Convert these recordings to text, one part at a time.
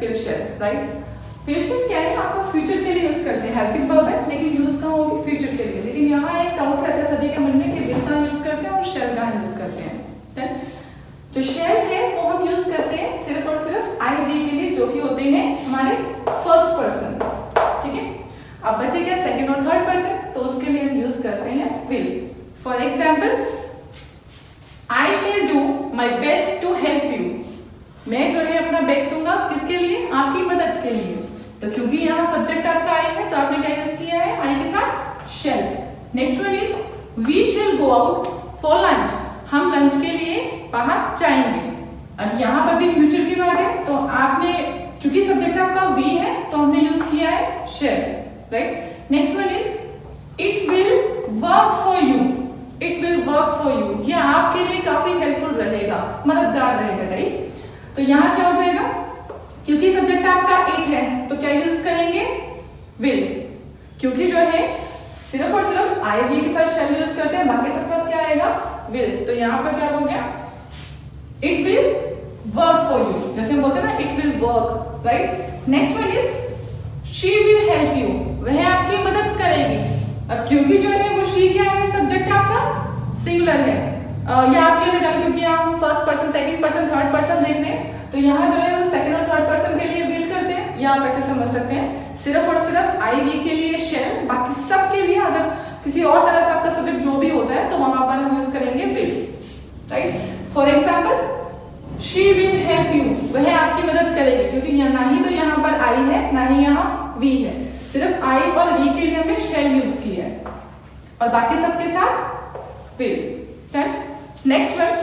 Will shell, right. Will shell क्या है, आपका फ्यूचर के लिए यूज करते हैं, हेल्पिंग वर्ब है लेकिन यूज कहाँ होगी, फ्यूचर के लिए। लेकिन यहाँ एक डाउट रहता है सभी के मन में कि विल कहाँ यूज करते हैं और शेल कहाँ यूज करते हैं। जो शेल है वो हम यूज करते हैं सिर्फ और सिर्फ आई वी के लिए, जो कि होते हैं हमारे फर्स्ट पर्सन, ठीक है। अब बचे क्या सेकंड और थर्ड पर्सन, तो उसके लिए हम यूज करते हैं will. For example, I shall do my best to help you, मैं जो है अपना बेस्ट दूंगा किसके लिए, आपकी मदद के लिए। तो क्योंकि यहाँ सब्जेक्ट आपका आई है तो आपने क्या यूज किया है, आई के साथ shall. Next one is we shall go out for lunch, हम लंच के लिए बाहर जाएंगे। अब यहाँ पर भी फ्यूचर की बात है तो आपने, क्योंकि सब्जेक्ट आपका वी है तो हमने यूज किया है shall, right. Next one is it will work for you, it will work for you, ये आपके लिए काफी हेल्पफुल रहेगा, मददगार रहेगा, राइट। तो यहाँ क्या हो जाएगा, क्योंकि सब्जेक्ट आपका इट है तो क्या यूज करेंगे, विल। क्योंकि जो है सिर्फ और सिर्फ आई वी के साथ शेल यूज करते हैं, बाकी सब साथ क्या आएगा, विल। तो यहाँ पर क्या हो गया, it will work for you, जैसे हम बोलते हैं ना it will work, right. Next one is she will help you, वह आपकी मदद करेगी। अब क्योंकि जो है वो शी क्या है, सब्जेक्ट आपका सिंगुलर है, या आप ये लगा क्योंकि हम first person, second person, third person देख रहे हैं तो यहाँ जो है वो सेकंड और थर्ड पर्सन के लिए विल करते हैं, या आप ऐसे समझ सकते हैं सिर्फ और सिर्फ आई वी के लिए शेल, बाकी सब के लिए अगर किसी और तरह से आपका सब्जेक्ट जो भी होता है तो वहां पर हम यूज करेंगे will, right. For example she will help you, वह आपकी मदद करेगी, क्योंकि ना ही तो यहाँ पर आई है ना ही यहाँ वी है, सिर्फ आई और वी के लिए हमने शेल यूज किया है और बाकी सबके साथ विल। नेक्स्ट वन,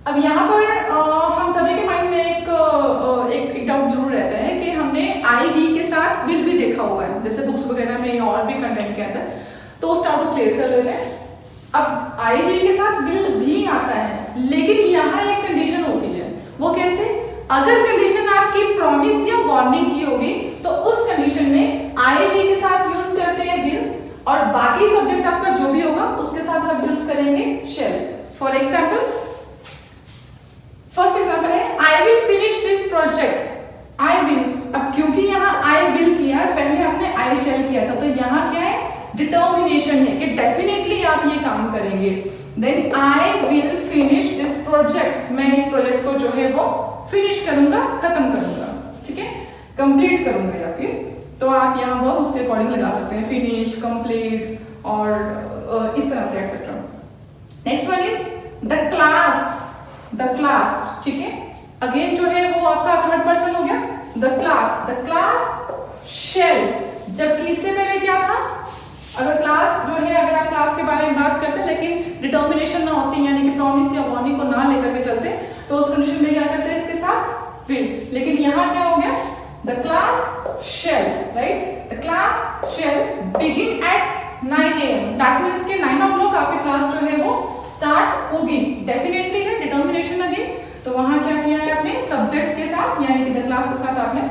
अब यहाँ पर हम सभी के माइंड में एक डाउट जरूर रहता है कि हमने आई वी के साथ विल भी देखा हुआ है, जैसे बुक्स वगैरह में और भी कंटेंट के अंदर, तो उस डाउट को क्लियर कर लेते हैं। अब आई वी के साथ विल भी आता है लेकिन यहाँ एक कंडीशन होती है, वो कैसे, अगर कंडीशन आपकी प्रॉमिस या वार्निंग की होगी तो उस कंडीशन में आई वी के साथ यूज करते हैं विल और बाकी सब्जेक्ट आपका जो भी होगा उसके साथ आप यूज करेंगे shall. For example, first example है I will finish this project, I will. अब क्योंकि यहाँ आई विल किया, पहले हमने आई शेल किया था, तो यहाँ क्या है, डिटर्मिनेशन है कि डेफिनेटली आप ये काम करेंगे। Then I will finish this project, मैं इस प्रोजेक्ट को जो है वो फिनिश करूंगा, खत्म करूंगा, ठीक है, कंप्लीट करूंगा, या फिर तो आप यहाँ वो उसके अकॉर्डिंग लगा सकते हैं, फिनिश, कंप्लीट और इस तरह से etcetera. Next one is the class, the class, ठीक है, अगेन जो है वो आपका थर्ड पर्सन हो गया, द क्लास शेल, जबकि इससे पहले क्या था, अगर क्लास जो है, अगर आप क्लास के बारे में बात करते हैं लेकिन डिटर्मिनेशन ना होती, यानी कि प्रॉमिस या वार्निंग को ना लेकर के चलते, तो उस कंडीशन में क्या करते हैं, इसके साथ विल। लेकिन यहाँ क्या हो गया, the class shall, right, the class shall begin at 9 AM, that means के 9 o'clock आपकी क्लास जो है वो स्टार्ट होगी, डेफिनेटली है, डिटर्मिनेशन अगेन, तो वहां क्या किया है आपने, सब्जेक्ट के साथ यानी कि द क्लास के साथ आपने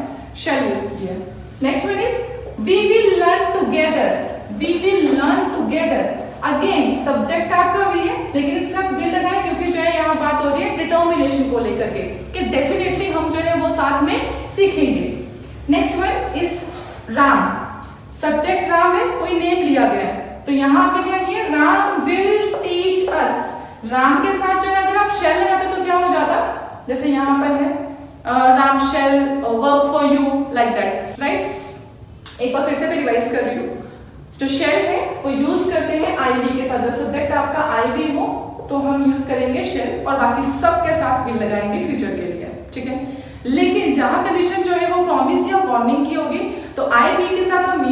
शेल यूज किया। Next one is we will learn together, we will learn together, again subject आपका भी है लेकिन इसके साथ विल लगाए, क्योंकि जो है यहाँ बात हो रही है डिटर्मिनेशन को लेकर के कि डेफिनेटली हम जो है वो साथ में सीखेंगे। Next one is Ram, subject Ram है, कोई नेम लिया गया है, तो यहाँ आपने क्या किया, Ram will teach us, Ram के साथ जो है अगर आप शेल लगाते तो क्या हो जाता, जैसे यहाँ पर है Ram shall work for you, like that, right. एक बार फिर से मैं रिवाइज कर रही हूँ, जो शेल है वो यूज करते हैं आई वी के साथ, जब सब्जेक्ट आपका आई वी हो तो हम यूज करेंगे शेल और बाकी सब के साथ विल लगाएंगे फ्यूचर के लिए, ठीक है। लेकिन जहां कंडीशन जो है वो प्रॉमिस या वार्निंग की होगी तो आई वी के साथ हम